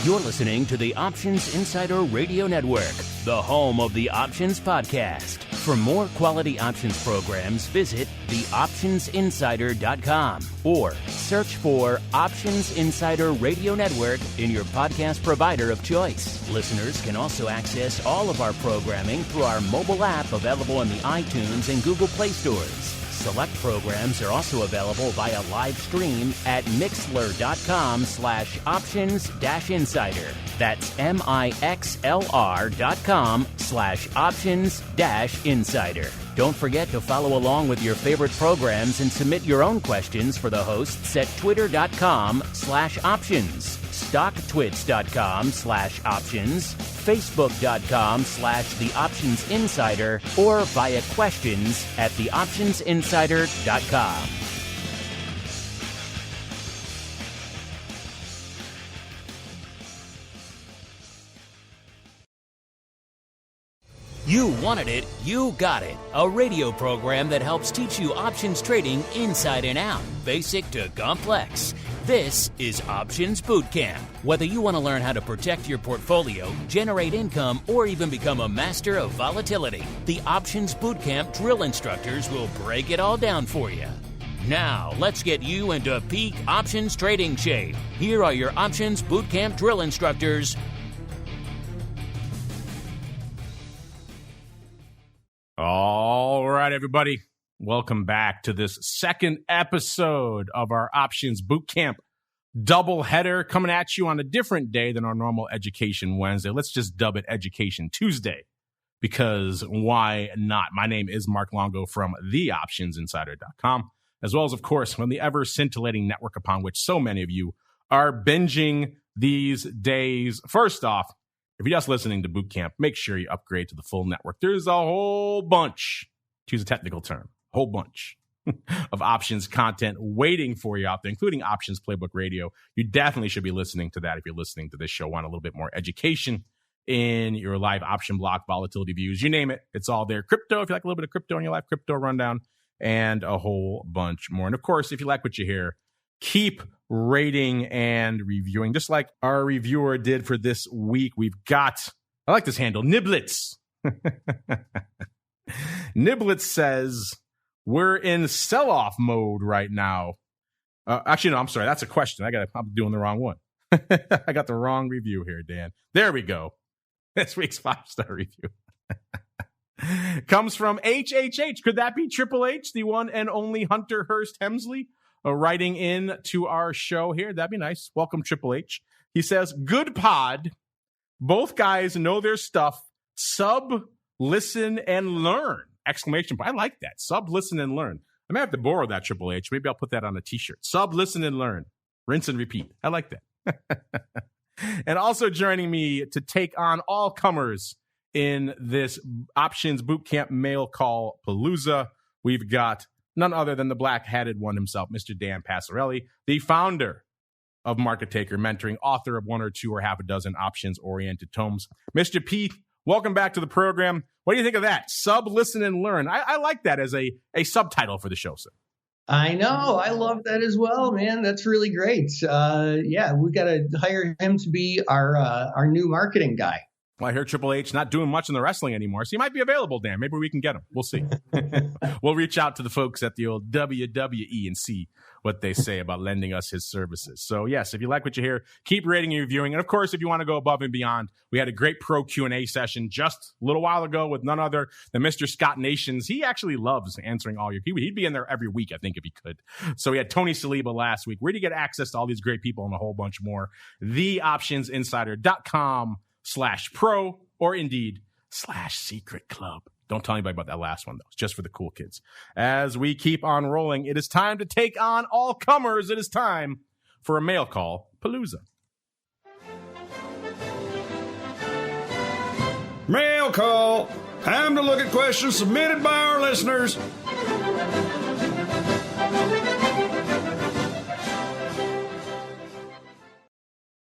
You're listening to the Options Insider Radio Network, the home of the Options Podcast. For more quality options programs, visit theoptionsinsider.com or search for Options Insider Radio Network in your podcast provider of choice. Listeners can also access all of our programming through our mobile app available in the iTunes and Google Play stores. Select programs are also available via live stream at mixlr.com/options-insider. That's mixlr.com/options-insider. Don't forget to follow along with your favorite programs and submit your own questions for the hosts at twitter.com/options, stocktwits.com/options, facebook.com/theoptionsinsider, or via questions at theoptionsinsider.com. You wanted it, you got it. A radio program that helps teach you options trading inside and out, basic to complex. This is Options Bootcamp. Whether you want to learn how to protect your portfolio, generate income, or even become a master of volatility, the Options Bootcamp drill instructors will break it all down for you. Now, let's get you into peak options trading shape. Here are your Options Bootcamp drill instructors. All right, everybody. Welcome back to this second episode of our Options Bootcamp Double Header, coming at you on a different day than our normal Education Wednesday. Let's just dub it Education Tuesday, because why not? My name is Mark Longo from theoptionsinsider.com, as well as, of course, from the ever-scintillating network upon which so many of you are binging these days. First off, if you're just listening to Bootcamp, make sure you upgrade to the full network. There's a whole bunch, to use a technical term, whole bunch of options content waiting for you out there, including Options Playbook Radio. You definitely should be listening to that if you're listening to this show. Want a little bit more education in your live option block, volatility views, you name it. It's all there. Crypto, if you like a little bit of crypto in your life, crypto rundown, and a whole bunch more. And of course, if you like what you hear, keep rating and reviewing, just like our reviewer did for this week. We've got, I like this handle, Niblets. Niblets says, we're in sell-off mode right now. Actually, no, I'm sorry. That's a question. I'm doing the wrong one. I got the wrong review here, Dan. There we go. This week's 5-star review comes from HHH. Could that be Triple H, the one and only Hunter Hearst Hemsley? Writing in to our show here. That'd be nice. Welcome, Triple H. He says, good pod. Both guys know their stuff. Sub, listen, and learn. Exclamation point. I like that. Sub, listen, and learn. I may have to borrow that, Triple H. Maybe I'll put that on a t-shirt. Sub, listen, and learn. Rinse and repeat. I like that. And also joining me to take on all comers in this Options Bootcamp mail call palooza, we've got none other than the black-hatted one himself, Mr. Dan Passarelli, the founder of Market Taker Mentoring, author of one or two or half a dozen options-oriented tomes. Mr. P, welcome back to the program. What do you think of that? Sub, listen, and learn. I like that as a subtitle for the show, sir. I know. I love that as well, man. That's really great. Yeah, we got to hire him to be our new marketing guy. Well, I hear Triple H not doing much in the wrestling anymore, so he might be available, Dan. Maybe we can get him. We'll see. We'll reach out to the folks at the old WWE and see what they say about lending us his services. So, yes, if you like what you hear, keep rating and reviewing. And, of course, if you want to go above and beyond, we had a great pro Q&A session just a little while ago with none other than Mr. Scott Nations. He actually loves answering all your people. He'd be in there every week, I think, if he could. So we had Tony Saliba last week. Where do you get access to all these great people and a whole bunch more? theoptionsinsider.com/pro or indeed /secret club. Don't tell anybody about that last one, though. It's just for the cool kids. As we keep on rolling, it is time to take on all comers. It is time for a mail call palooza. Mail call. Time to look at questions submitted by our listeners.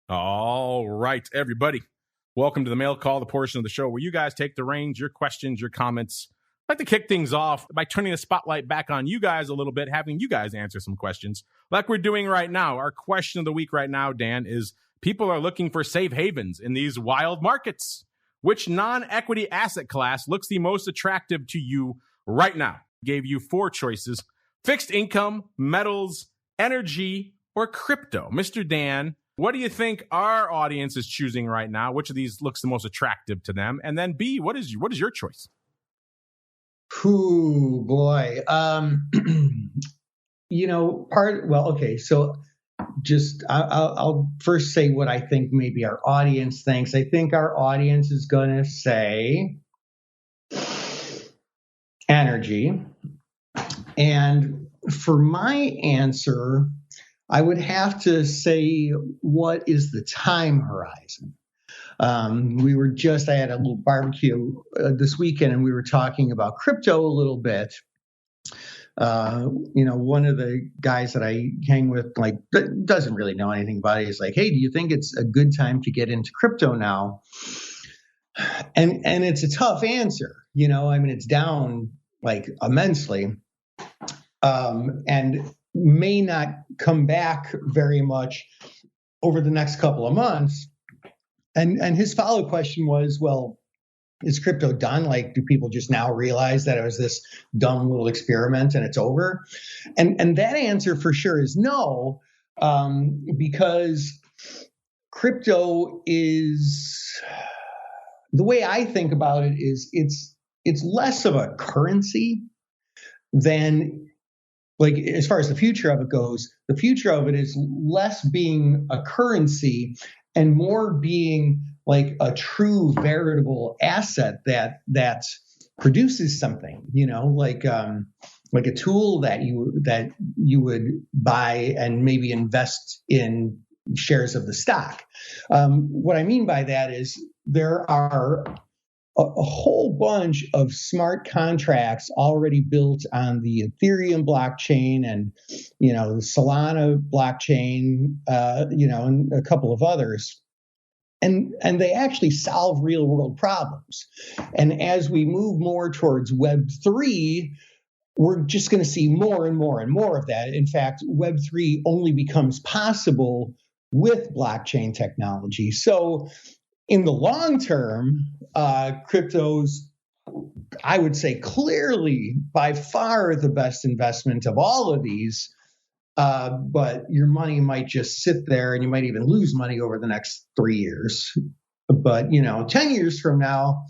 All right, everybody. Welcome to the mail call, the portion of the show where you guys take the reins, your questions, your comments. I'd like to kick things off by turning the spotlight back on you guys a little bit, having you guys answer some questions like we're doing right now. Our question of the week right now, Dan, is People are looking for safe havens in these wild markets. Which non-equity asset class looks the most attractive to you right now? Gave you 4 choices: fixed income, metals, energy, or crypto. Mr. Dan, what do you think our audience is choosing right now? Which of these looks the most attractive to them? And then B, what is your choice? Ooh, boy. Okay. So just I'll first say what I think maybe our audience thinks. I think our audience is going to say energy. And for my answer, I would have to say, what is the time horizon? I had a little barbecue this weekend, and we were talking about crypto a little bit. One of the guys that I hang with, doesn't really know anything about it. He's like, "Hey, do you think it's a good time to get into crypto now?" And it's a tough answer. It's down immensely, and may not come back very much over the next couple of months. And his follow-up question was, well, is crypto done? Do people just now realize that it was this dumb little experiment and it's over? And that answer for sure is no, because crypto is, the way I think about it is it's less of a currency than, as far as the future of it goes, the future of it is less being a currency and more being a true veritable asset that produces something, like a tool that you would buy and maybe invest in shares of the stock. What I mean by that is there are a whole bunch of smart contracts already built on the Ethereum blockchain and, the Solana blockchain, and a couple of others. And they actually solve real world problems. And as we move more towards Web3, we're just going to see more and more and more of that. In fact, Web3 only becomes possible with blockchain technology. So in the long term, crypto's, I would say, clearly by far the best investment of all of these. But your money might just sit there, and you might even lose money over the next 3 years. But 10 years from now,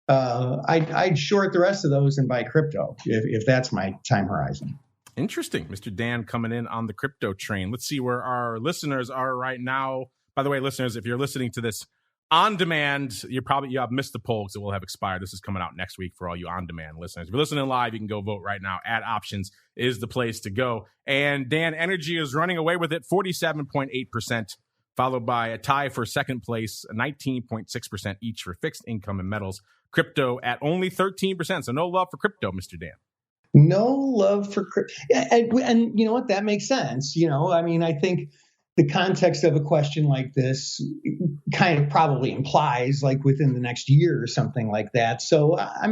I'd short the rest of those and buy crypto if that's my time horizon. Interesting, Mr. Dan coming in on the crypto train. Let's see where our listeners are right now. By the way, listeners, if you're listening to this on demand, you have missed the poll because it will have expired. This is coming out next week for all you on-demand listeners. If you're listening live, you can go vote right now. Ad Options is the place to go. And Dan, energy is running away with it, 47.8%, followed by a tie for second place, 19.6% each for fixed income and metals. Crypto at only 13%. So no love for crypto, Mr. Dan. No love for crypto. And you know what? That makes sense. I think the context of a question like this kind of probably implies within the next year or something like that. So, I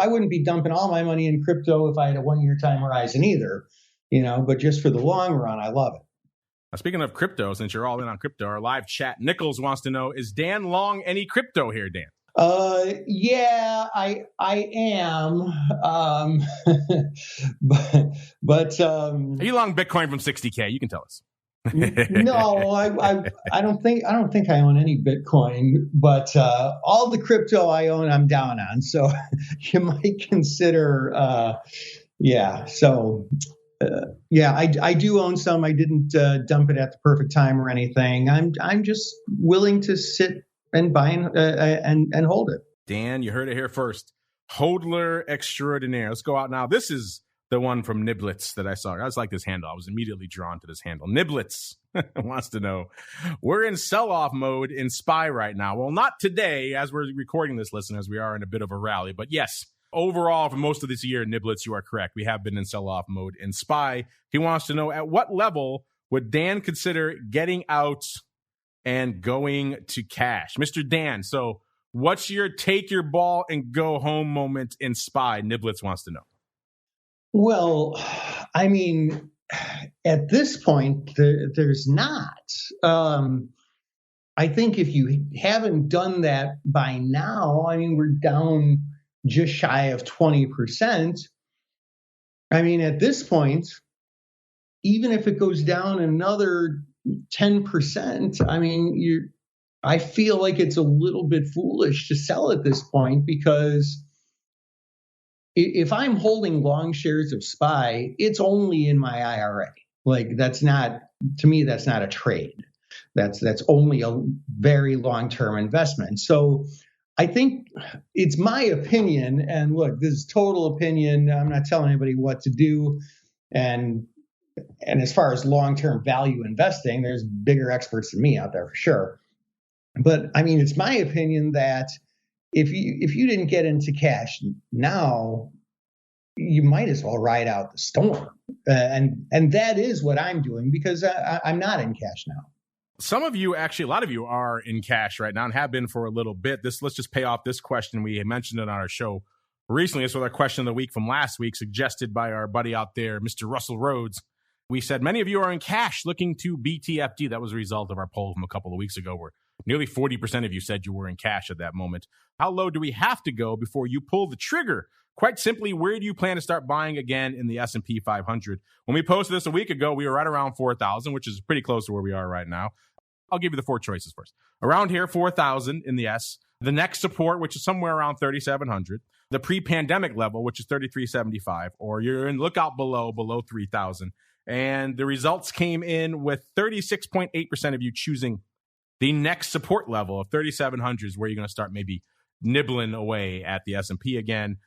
wouldn't be dumping all my money in crypto if I had a 1-year time horizon either, but just for the long run, I love it. Now, speaking of crypto, since you're all in on crypto, our live chat, Nichols wants to know, is Dan long any crypto here, Dan? Yeah, I am. But are you long Bitcoin from 60K? You can tell us. No, I don't think I own any Bitcoin, but all the crypto I own, I'm down on. So you might consider, So I do own some. I didn't dump it at the perfect time or anything. I'm just willing to sit and buy and hold it. Dan, you heard it here first. Hodler extraordinaire. Let's go out now. This is the one from Niblitz that I saw. I just like this handle. I was immediately drawn to this handle. Niblitz wants to know, we're in sell-off mode in SPY right now. Well, not today, as we're recording this, listeners. We are in a bit of a rally. But yes, overall, for most of this year, Niblitz, you are correct. We have been in sell-off mode in SPY. He wants to know, at what level would Dan consider getting out and going to cash? Mr. Dan, so what's your take your ball and go home moment in SPY? Niblitz wants to know. Well, at this point, there's not. I think if you haven't done that by now, I mean, we're down just shy of 20%. I mean, at this point, even if it goes down another 10%, I mean, I feel like it's a little bit foolish to sell at this point, because if I'm holding long shares of SPY, it's only in my IRA. Like, that's not, to me, that's not a trade. That's only a very long-term investment. So I think it's my opinion, and look, this is total opinion. I'm not telling anybody what to do. And as far as long-term value investing, there's bigger experts than me out there for sure. But I mean, it's my opinion that if you didn't get into cash now, you might as well ride out the storm. And that is what I'm doing, because I'm not in cash now. Some of you, actually, a lot of you are in cash right now and have been for a little bit. Let's just pay off this question. We mentioned it on our show recently. This was our question of the week from last week, suggested by our buddy out there, Mr. Russell Rhodes. We said, many of you are in cash looking to BTFD. That was a result of our poll from a couple of weeks ago, where nearly 40% of you said you were in cash at that moment. How low do we have to go before you pull the trigger? Quite simply, where do you plan to start buying again in the S&P 500? When we posted this a week ago, we were right around 4,000, which is pretty close to where we are right now. I'll give you the four choices first. Around here, 4,000 in the S. The next support, which is somewhere around 3,700. The pre-pandemic level, which is 3,375. Or you're in lookout below 3,000. And the results came in with 36.8% of you choosing the next support level of 3,700 is where you're going to start maybe nibbling away at the S&P again.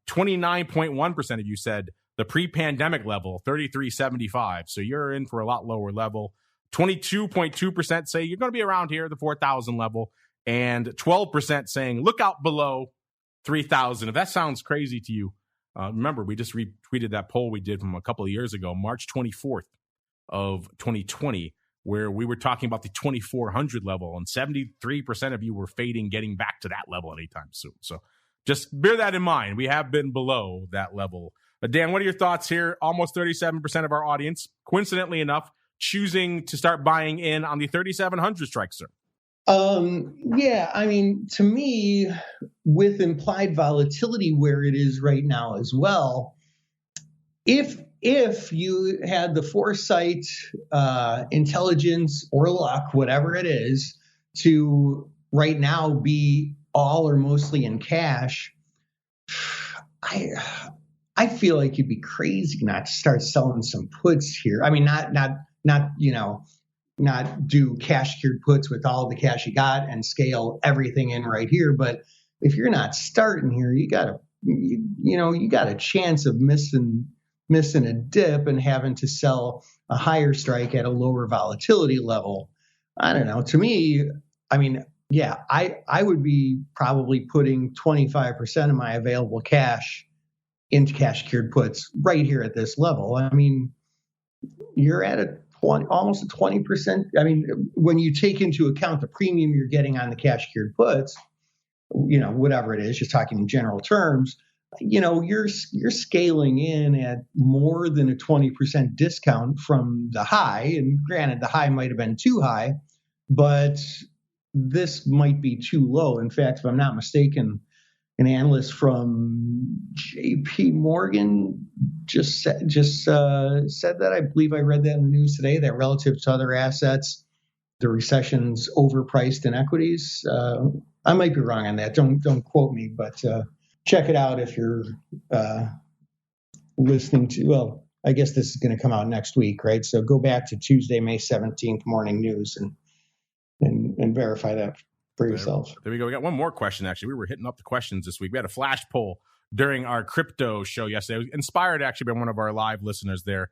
29.1% of you said the pre-pandemic level, 3,375. So you're in for a lot lower level. 22.2% say you're going to be around here, the 4,000 level. And 12% saying look out below 3,000. If that sounds crazy to you, remember, we just retweeted that poll we did from a couple of years ago, March 24th of 2020, where we were talking about the 2,400 level, and 73% of you were fading getting back to that level anytime soon. So just bear that in mind. We have been below that level. But Dan, what are your thoughts here? Almost 37% of our audience, coincidentally enough, choosing to start buying in on the 3,700 strike, sir. Yeah, I mean, to me, with implied volatility where it is right now as well, if you had the foresight, intelligence, or luck, whatever it is, to right now be all or mostly in cash, I feel like you'd be crazy not to start selling some puts here. I mean, not do cash secured puts with all the cash you got and scale everything in right here. But if you're not starting here, you got a chance of missing a dip and having to sell a higher strike at a lower volatility level. I don't know. To me, I mean, yeah, I would be probably putting 25% of my available cash into cash secured puts right here at this level. I mean, you're at almost a 20%. I mean, when you take into account the premium you're getting on the cash secured puts, whatever it is, just talking in general terms, you're scaling in at more than a 20% discount from the high. And granted, the high might have been too high, but this might be too low. In fact, if I'm not mistaken, an analyst from JP Morgan just said that. I believe I read that in the news today, that relative to other assets, the recession's overpriced in equities. I might be wrong on that. Don't quote me, but check it out if you're listening to. Well, I guess this is going to come out next week, right? So go back to Tuesday, May 17th morning news and verify that for yourself. There we go. We got one more question, actually. We were hitting up the questions this week. We had a flash poll during our crypto show yesterday. It was inspired, actually, by one of our live listeners there.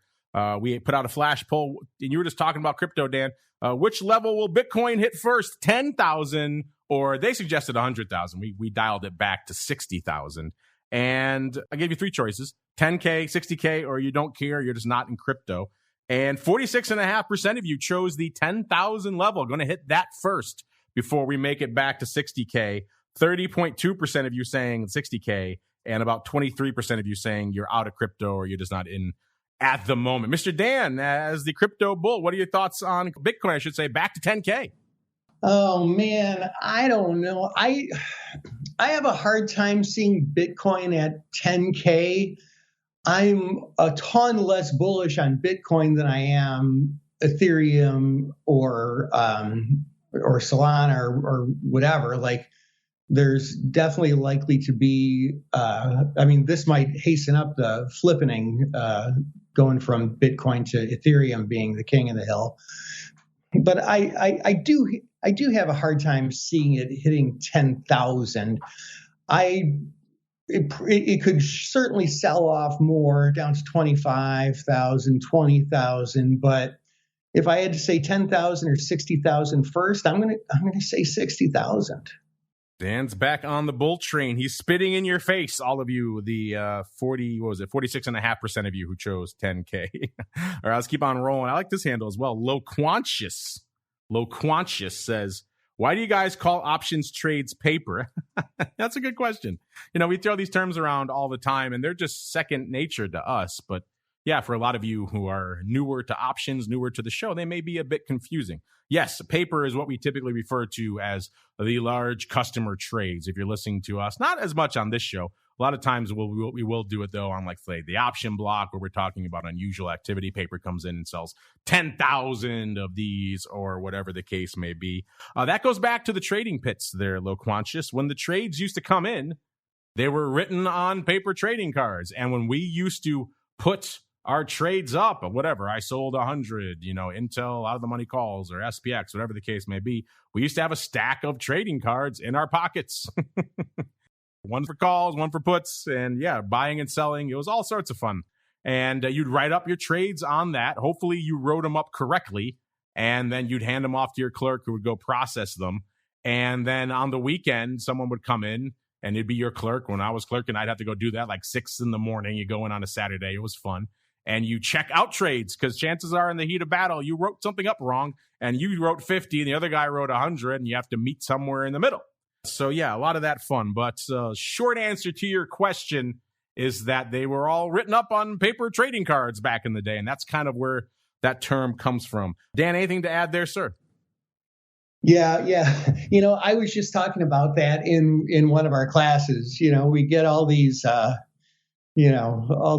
We put out a flash poll, and you were just talking about crypto, Dan. Which level will Bitcoin hit first, 10,000, or they suggested 100,000. We dialed it back to 60,000. And I gave you three choices, 10K, 60K, or you don't care, you're just not in crypto. And 46.5% of you chose the 10,000 level, going to hit that first before we make it back to 60K. 30.2% of you saying 60K, and about 23% of you saying you're out of crypto or you're just not in at the moment. Mr. Dan, as the crypto bull, what are your thoughts on Bitcoin, I should say, back to 10K? Oh man, I don't know. I have a hard time seeing Bitcoin at 10K. I'm a ton less bullish on Bitcoin than I am Ethereum or Solana or whatever. Like, there's definitely likely to be. This might hasten up the flippening, going from Bitcoin to Ethereum being the king of the hill. But I do have a hard time seeing it hitting 10,000. It could certainly sell off more down to 25,000, 20,000. But if I had to say 10,000 or 60,000 first, I'm gonna say 60,000. Dan's back on the bull train. He's spitting in your face, all of you, the 46.5% of you who chose 10K. All right, let's keep on rolling. I like this handle as well. Loquancious says, why do you guys call options trades paper? That's a good question. We throw these terms around all the time, and they're just second nature to us. But yeah, for a lot of you who are newer to options, newer to the show, they may be a bit confusing. Yes, paper is what we typically refer to as the large customer trades. If you're listening to us, not as much on this show. A lot of times we will do it, though, on like the option block where we're talking about unusual activity. Paper comes in and sells 10,000 of these or whatever the case may be. That goes back to the trading pits there, Loquancious. When the trades used to come in, they were written on paper trading cards. And when we used to put our trades up, or whatever, I sold 100, Intel out of the money calls or SPX, whatever the case may be, we used to have a stack of trading cards in our pockets. One for calls, one for puts, and yeah, buying and selling. It was all sorts of fun. And you'd write up your trades on that. Hopefully you wrote them up correctly, and then you'd hand them off to your clerk who would go process them. And then on the weekend, someone would come in, and it'd be your clerk. When I was clerking, I'd have to go do that like 6 a.m. You go in on a Saturday. It was fun. And you check out trades, because chances are in the heat of battle, you wrote something up wrong, and you wrote 50, and the other guy wrote 100, and you have to meet somewhere in the middle. So yeah, a lot of that fun. But short answer to your question is that they were all written up on paper trading cards back in the day, and that's kind of where that term comes from. Dan, anything to add there, sir? Yeah. I was just talking about that in one of our classes. We get all these all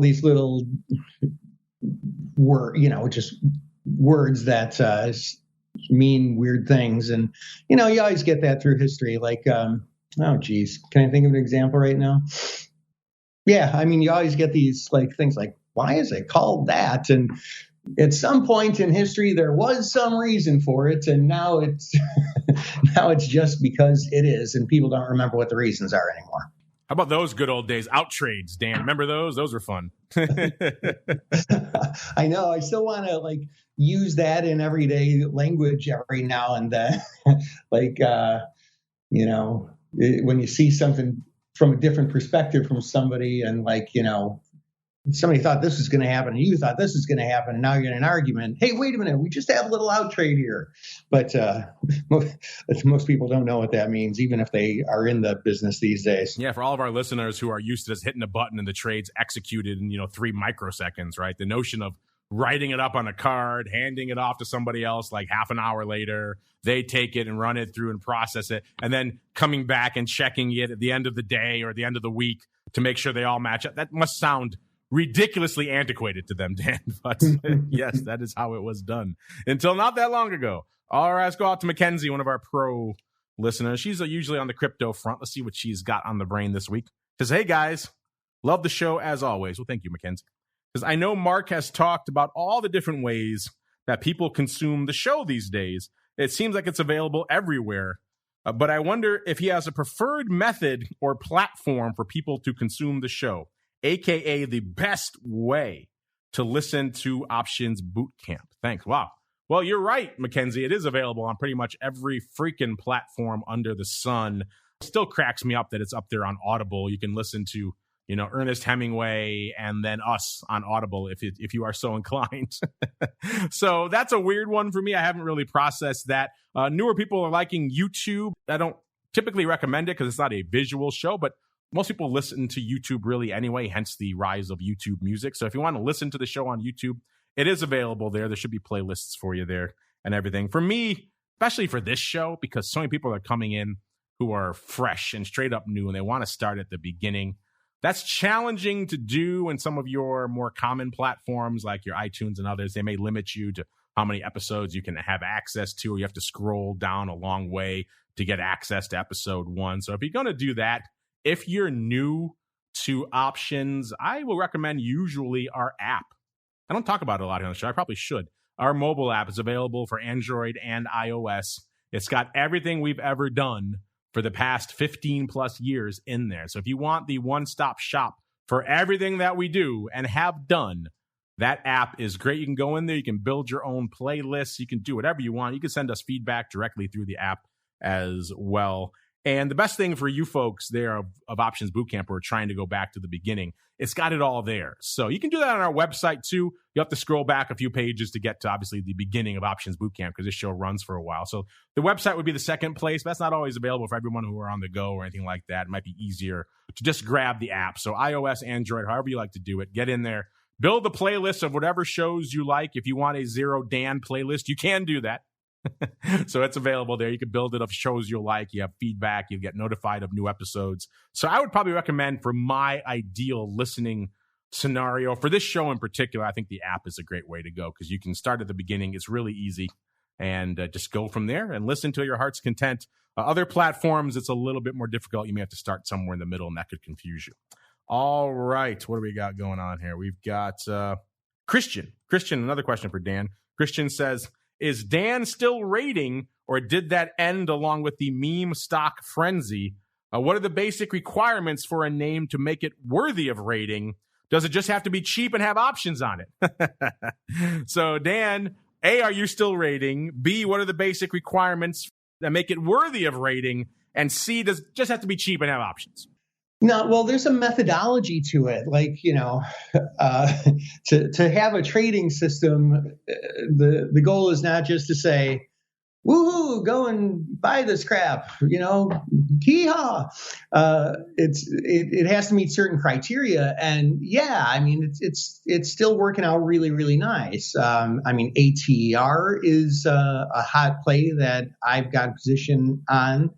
these little just words that mean weird things. And, you always get that through history. Like, oh, geez, can I think of an example right now? Yeah, you always get these things like, why is it called that? And at some point in history, there was some reason for it. And now it's just because it is. And people don't remember what the reasons are anymore. How about those good old days? Out trades, Dan. Remember those? Those were fun. I know. I still want to use that in everyday language every now and then. When you see something from a different perspective from somebody, and somebody thought this was going to happen, and you thought this was going to happen, and now you're in an argument. Hey, wait a minute, we just have a little out trade here. But most people don't know what that means, even if they are in the business these days. Yeah, for all of our listeners who are used to just hitting a button and the trade's executed in 3 microseconds, right? The notion of writing it up on a card, handing it off to somebody else like half an hour later, they take it and run it through and process it, and then coming back and checking it at the end of the day or at the end of the week to make sure they all match up. That must sound ridiculously antiquated to them, Dan. But yes, that is how it was done until not that long ago. All right, let's go out to Mackenzie, one of our pro listeners. She's usually on the crypto front. Let's see what she's got on the brain this week. Says, hey, guys, love the show as always. Well, thank you, Mackenzie. Because I know Mark has talked about all the different ways that people consume the show these days. It seems like it's available everywhere. But I wonder if he has a preferred method or platform for people to consume the show, a.k.a. the best way to listen to Options Bootcamp. Thanks. Wow. Well, you're right, Mackenzie. It is available on pretty much every freaking platform under the sun. It still cracks me up that it's up there on Audible. You can listen to, Ernest Hemingway and then us on Audible if you are so inclined. So that's a weird one for me. I haven't really processed that. Newer people are liking YouTube. I don't typically recommend it because it's not a visual show, but most people listen to YouTube really anyway, hence the rise of YouTube music. So if you want to listen to the show on YouTube, it is available there. There should be playlists for you there and everything. For me, especially for this show, because so many people are coming in who are fresh and straight up new and they want to start at the beginning. That's challenging to do in some of your more common platforms like your iTunes and others. They may limit you to how many episodes you can have access to, or you have to scroll down a long way to get access to episode 1. So if you're going to do that, if you're new to options, I will recommend usually our app. I don't talk about it a lot here on the show. I probably should. Our mobile app is available for Android and iOS. It's got everything we've ever done for the past 15 plus years in there. So if you want the one-stop shop for everything that we do and have done, that app is great. You can go in there. You can build your own playlists. You can do whatever you want. You can send us feedback directly through the app as well. And the best thing for you folks there of Options Bootcamp who are trying to go back to the beginning, it's got it all there. So you can do that on our website too. You have to scroll back a few pages to get to obviously the beginning of Options Bootcamp because this show runs for a while. So the website would be the second place. But that's not always available for everyone who are on the go or anything like that. It might be easier to just grab the app. So iOS, Android, however you like to do it, get in there. Build the playlist of whatever shows you like. If you want a Zero Dan playlist, you can do that. So it's available there. You can build it of shows you'll like. You have feedback. You get notified of new episodes. So I would probably recommend for my ideal listening scenario for this show in particular, I think the app is a great way to go because you can start at the beginning. It's really easy and just go from there and listen to your heart's content. Other platforms, it's a little bit more difficult. You may have to start somewhere in the middle and that could confuse you. All right. What do we got going on here? We've got Christian. Christian, another question for Dan. Christian says, is Dan still rating, or did that end along with the meme stock frenzy? What are the basic requirements for a name to make it worthy of rating? Does it just have to be cheap and have options on it? So, Dan, A, are you still rating? B, what are the basic requirements that make it worthy of rating? And C, does it just have to be cheap and have options? No, well, there's a methodology to it. Like, to have a trading system, the goal is not just to say, woohoo, go and buy this crap, hee-haw. It has to meet certain criteria. And yeah, I mean, it's still working out really, really nice. ATR is a hot play that I've got position on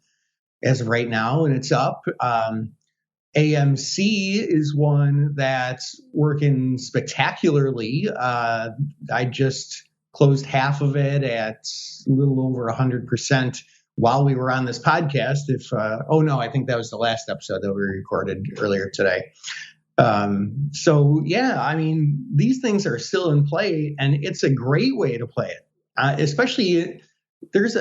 as of right now, and it's up. AMC is one that's working spectacularly. I just closed half of it at a little over 100% while we were on this podcast. I think that was the last episode that we recorded earlier today. So yeah, I mean, these things are still in play and it's a great way to play it. Especially there's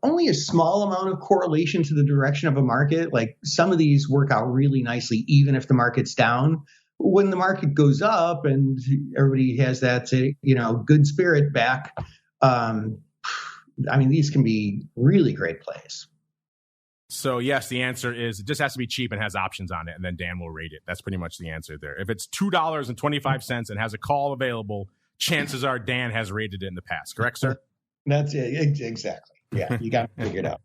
only a small amount of correlation to the direction of a market. Like some of these work out really nicely, even if the market's down. When the market goes up and everybody has that, good spirit back, these can be really great plays. So yes, the answer is it just has to be cheap and has options on it, and then Dan will rate it. That's pretty much the answer there. If it's $2.25 and has a call available, chances are Dan has rated it in the past. Correct, sir? That's it. Exactly. Yeah, you got to figure it out.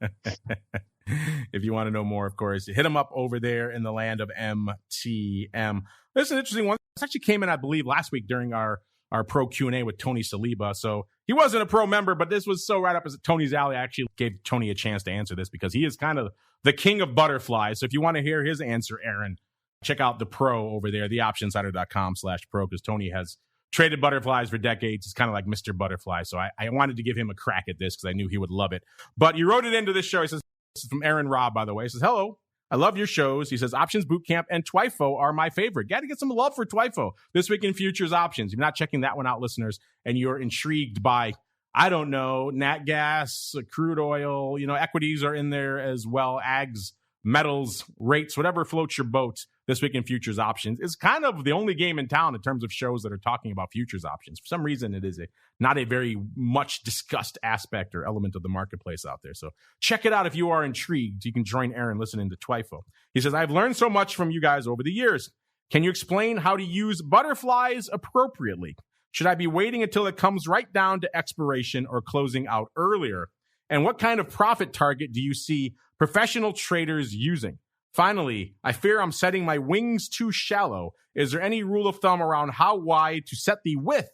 If you want to know more, of course, hit him up over there in the land of MTM. This is an interesting one. This actually came in, I believe, last week during our pro Q&A with Tony Saliba. So he wasn't a pro member, but this was so right up as Tony's alley. I actually gave Tony a chance to answer this because he is kind of the king of butterflies. So if you want to hear his answer, Aaron, check out the pro over there, theoptionsider.com/pro, because Tony has traded butterflies for decades. He's kind of like Mr. Butterfly. So I wanted to give him a crack at this because I knew he would love it. But you wrote it into this show. He says, this is from Aaron Robb, by the way. He says, hello, I love your shows. He says, Options Bootcamp and Twifo are my favorite. Got to get some love for Twifo. This Week in Futures Options. If you're not checking that one out, listeners, and you're intrigued by, I don't know, nat gas, crude oil, equities are in there as well, ags, metals, rates, whatever floats your boat. This Week in Futures Options is kind of the only game in town in terms of shows that are talking about futures options. For some reason, it is not a very much discussed aspect or element of the marketplace out there. So check it out if you are intrigued. You can join Aaron listening to Twifo. He says, I've learned so much from you guys over the years. Can you explain how to use butterflies appropriately? Should I be waiting until it comes right down to expiration or closing out earlier? And what kind of profit target do you see professional traders using? Finally, I fear I'm setting my wings too shallow. Is there any rule of thumb around how wide to set the width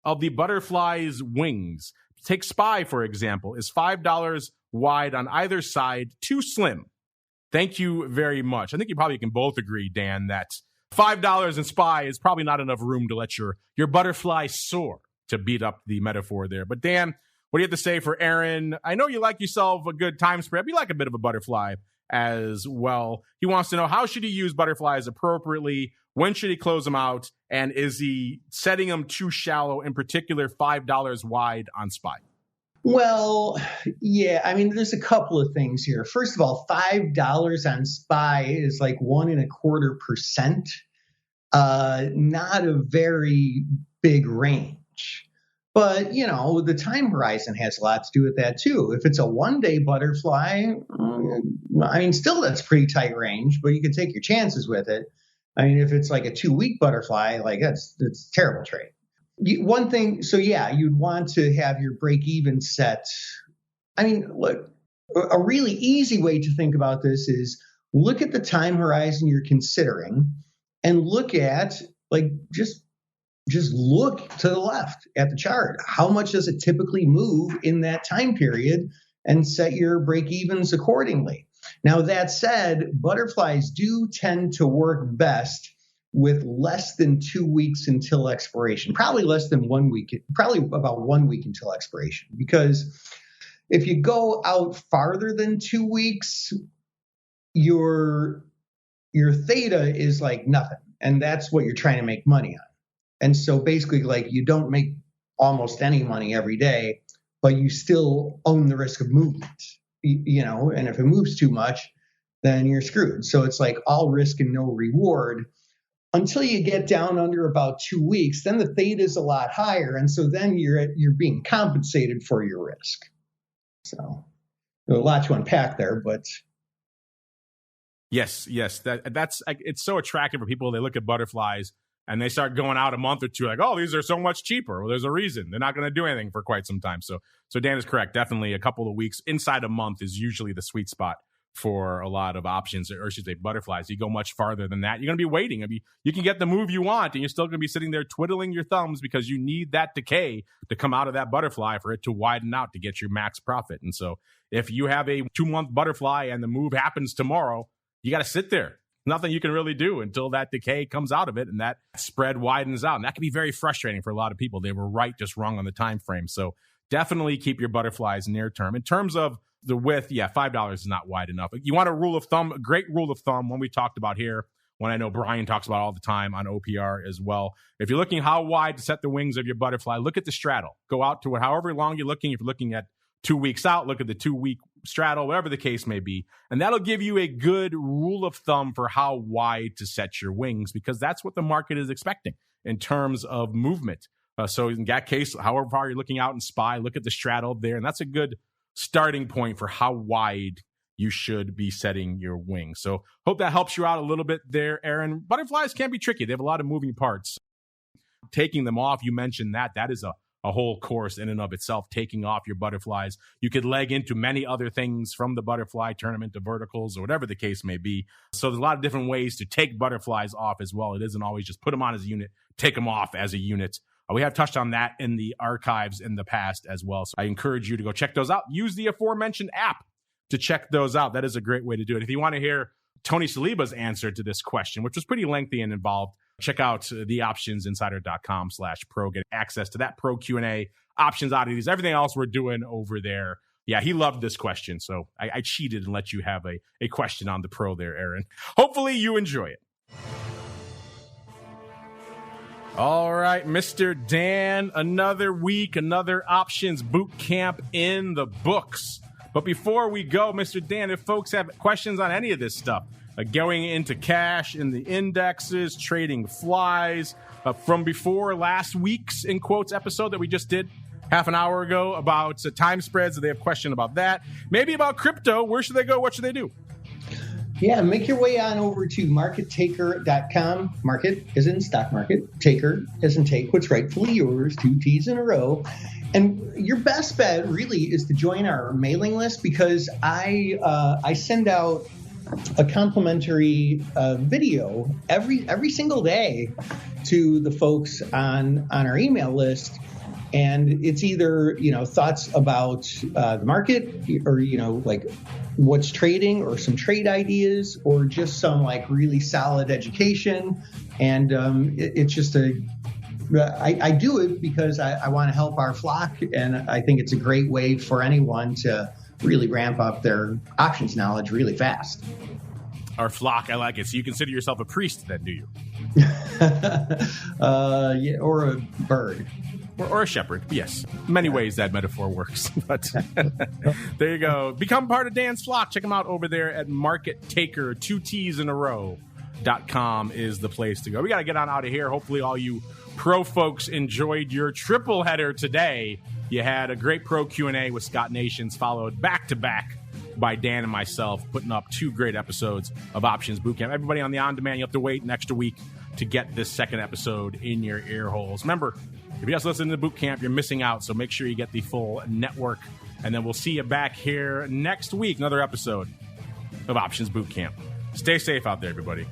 of the butterfly's wings? take SPY, for example. Is $5 wide on either side too slim? Thank you very much. I think you probably can both agree, Dan, that $5 in SPY is probably not enough room to let your butterfly soar, to beat up the metaphor there. But Dan, what do you have to say for Aaron? I know you like yourself a good time spread, but you like a bit of a butterfly as well. He wants to know, how should he use butterflies appropriately? When should he close them out? And is he setting them too shallow, in particular $5 wide on SPY? Well, yeah, I mean, there's a couple of things here. First of all, $5 on SPY is like 1.25%. Not a very big range. But, you know, the time horizon has a lot to do with that, too. If it's a one-day butterfly, I mean, still that's pretty tight range, but you can take your chances with it. I mean, if it's like a 2-week butterfly, like that's a terrible trade. One thing, so yeah, you'd want to have your break-even set. I mean, look, a really easy way to think about this is look at the time horizon you're considering and look at, like, just look to the left at the chart. How much does it typically move in that time period, and set your break-evens accordingly. Now, that said, butterflies do tend to work best with less than 2 weeks until expiration, probably less than 1 week, probably about 1 week until expiration. Because if you go out farther than 2 weeks, your theta is like nothing. And that's what you're trying to make money on. And so basically, like, you don't make almost any money every day, but you still own the risk of movement, you know, and if it moves too much, then you're screwed. So it's like all risk and no reward until you get down under about 2 weeks. Then the theta is a lot higher. And so then you're being compensated for your risk. So there's a lot to unpack there, but. Yes. That's it's so attractive for people. They look at butterflies and they start going out a month or two like, oh, these are so much cheaper. Well, there's a reason. They're not going to do anything for quite some time. So Dan is correct. Definitely a couple of weeks inside a month is usually the sweet spot for a lot of options, or I should say butterflies. You go much farther than that, you're going to be waiting. I mean, you can get the move you want and you're still going to be sitting there twiddling your thumbs because you need that decay to come out of that butterfly for it to widen out to get your max profit. And so if you have a 2-month butterfly and the move happens tomorrow, you got to sit there. Nothing you can really do until that decay comes out of it and that spread widens out. And that can be very frustrating for a lot of people. They were right, just wrong on the time frame. So definitely keep your butterflies near term. In terms of the width, yeah, $5 is not wide enough. You want a rule of thumb, a great rule of thumb, one we talked about here, one I know Brian talks about all the time on OPR as well. If you're looking how wide to set the wings of your butterfly, look at the straddle. Go out to however long you're looking. If you're looking at 2 weeks out, look at the 2-week straddle, whatever the case may be. And that'll give you a good rule of thumb for how wide to set your wings, because that's what the market is expecting in terms of movement. So in that case, however far you're looking out in SPY, look at the straddle there. And that's a good starting point for how wide you should be setting your wings. So hope that helps you out a little bit there, Aaron. Butterflies can be tricky. They have a lot of moving parts. Taking them off, you mentioned that is a whole course in and of itself, taking off your butterflies. You could leg into many other things from the butterfly tournament to verticals or whatever the case may be. So there's a lot of different ways to take butterflies off as well. It isn't always just put them on as a unit, take them off as a unit. We have touched on that in the archives in the past as well. So I encourage you to go check those out. Use the aforementioned app to check those out. That is a great way to do it. If you want to hear Tony Saliba's answer to this question, which was pretty lengthy and involved, check out theoptionsinsider.com/pro. Get access to that pro Q&A, options oddities, everything else we're doing over there. Yeah, he loved this question, so I cheated and let you have a question on the pro there, Aaron. Hopefully you enjoy it. All right, Mr. Dan, another week, another options boot camp in the books. But before we go, Mr. Dan, if folks have questions on any of this stuff, going into cash in the indexes, trading flies, from before last week's, in quotes, episode that we just did half an hour ago about time spreads, if they have a question about that, maybe about crypto, where should they go? What should they do? Yeah, make your way on over to markettaker.com. Market is in stock market. Taker is in take what's rightfully yours, 2 T's in a row. And your best bet really is to join our mailing list, because I send out a complimentary video every single day to the folks on our email list And it's either, thoughts about the market or, like what's trading or some trade ideas or just some like really solid education. And it's just I do it because I want to help our flock. And I think it's a great way for anyone to really ramp up their options knowledge really fast. Our flock, I like it. So you consider yourself a priest then, do you? Yeah, or a bird. Or a shepherd, yes. Many ways that metaphor works. But there you go. Become part of Dan's flock. Check him out over there at Market Taker, 2 T's in a row.com is the place to go. We got to get on out of here. Hopefully all you pro folks enjoyed your triple header today. You had a great pro Q&A with Scott Nations, followed back-to-back by Dan and myself, putting up 2 great episodes of Options Bootcamp. Everybody on the on-demand, you have to wait an extra week to get this second episode in your ear holes. Remember, if you just listen to the boot camp, you're missing out, so make sure you get the full network. And then we'll see you back here next week, another episode of Options Boot Camp. Stay safe out there, everybody.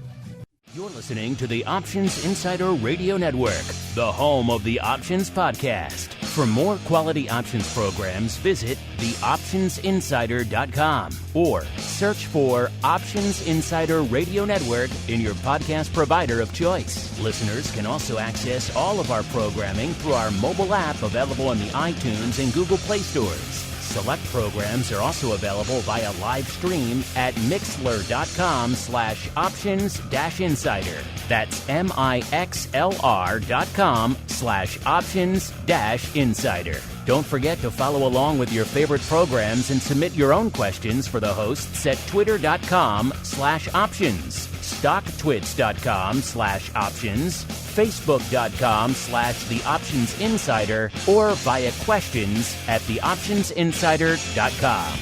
You're listening to the Options Insider Radio Network, the home of the Options Podcast. For more quality options programs, visit theoptionsinsider.com or search for Options Insider Radio Network in your podcast provider of choice. Listeners can also access all of our programming through our mobile app available in the iTunes and Google Play stores. Select programs are also available via live stream at mixlr.com/options-insider. That's mixlr.com/options-insider. Don't forget to follow along with your favorite programs and submit your own questions for the hosts at twitter.com/options, stocktwits.com/options, facebook.com/theoptionsinsider, or via questions at theoptionsinsider.com.